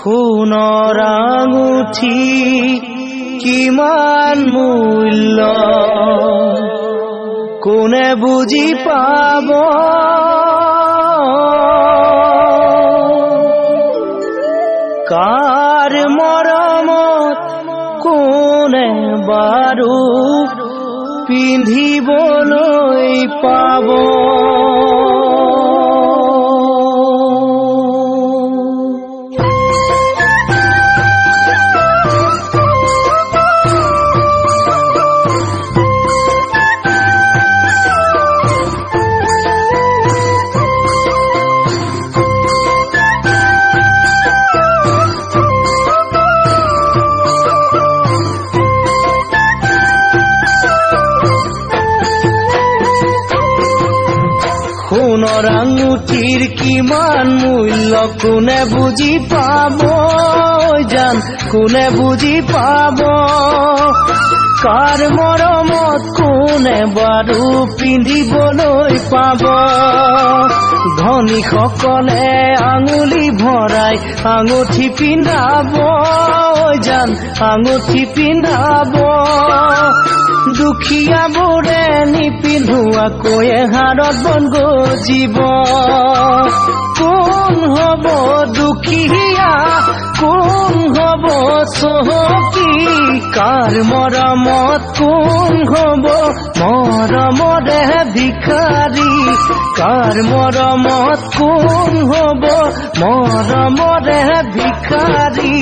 সোণৰ আঙুঠি কিমান মূল্য কোনে বুজি পাব কাৰ মৰমত কোনে বাৰু পিন্ধিবলৈ পাব সোণৰ আঙুঠিৰ কিমান মূল্য কোনে বুজি পাব জান কোনে বুজি পাব কাৰ মৰমত কোনে বাৰু পিন্ধিবলৈ পাব ধনীসকলে আঙুলি ভৰাই আঙুঠি পিন্ধাব জান আঙুঠি পিন্ধাব দুখীয়াবোৰে নিপিন্ধোৱাকৈ হাৰত বন গজিব কোন হ'ব দুখীয়া কোন হ'ব চহকী কাৰ মৰমত কোন হ'ব মৰমৰে ভিখাৰী কাৰ মৰমত কোন হ'ব মৰমৰে ভিখাৰী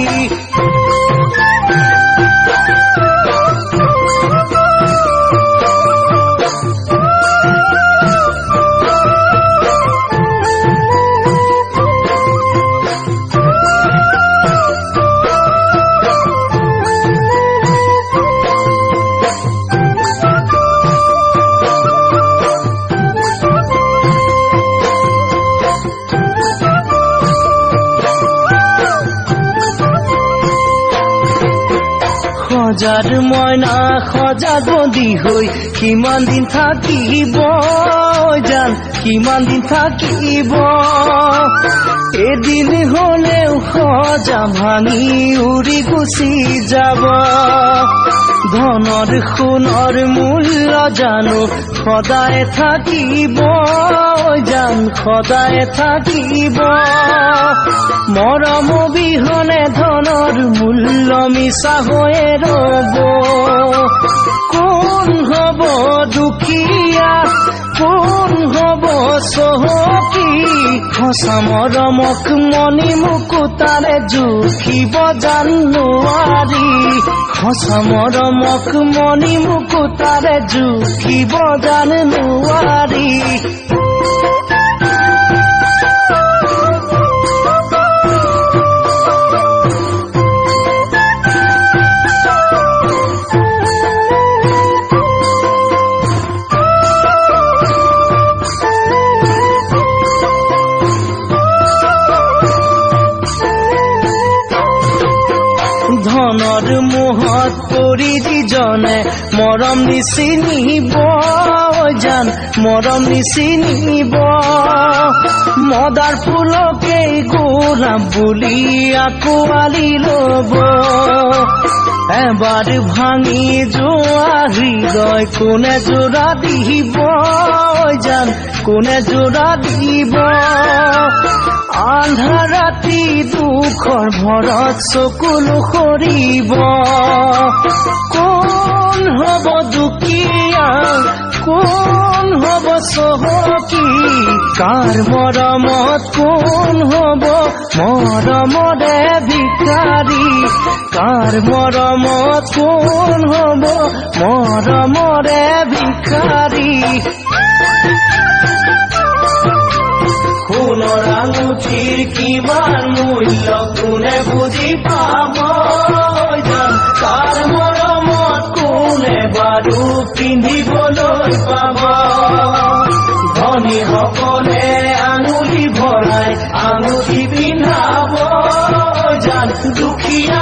সজাত মইনা সজাত বন্দী হৈ কিমান দিন থাকিব জান কিমান দিন থাকিব এদিন হলেও সজা ভাঙি উৰি গুচি যাব ধনৰ সোণৰ মূল্য জানো সদায় থাকিব জান সদায় থাকিব মৰম বিহনে ধনৰ মূল্য মিছা হৈয়ে ৰব কোন হ'ব দুখীয়া কোন হ'ব চহকী সঁচা মৰমক মণি মুকুতাৰে জুখিব জান নোৱাৰি সঁচা মৰমক মণি মুকুতাৰে জুখিব জান নোৱাৰি ধনৰ মোহত পৰি যিজনে মৰম নিচিনিব জান মৰম নিচিনিব মদাৰ ফুলকে গোলাপ বুলি আঁকোৱালি ল'ব এবাৰ ভাঙি যোৱা হৃদয় কোনে জোৰা দিব জান কোনে জোৰা দিব আন্ধাৰ ৰাতি দুখৰ ভৰত চকুলো সৰিব কোন হ'ব দুখীয়া কোন হ'ব চহকী কাৰ মৰমত কোন হ'ব মৰমৰে ভিখাৰী কাৰ মৰমত কোন হ'ব মৰমৰে ভিখাৰী সোণৰ আঙুঠিৰ কিমান মূল্য কোনে বুজি পাব জান কাৰ মৰমত কোনে বাৰু পিন্ধিবলৈ পাব ধনীসকলে আঙুলি ভৰাই আঙুঠি পিন্ধাব জান দুখীয়া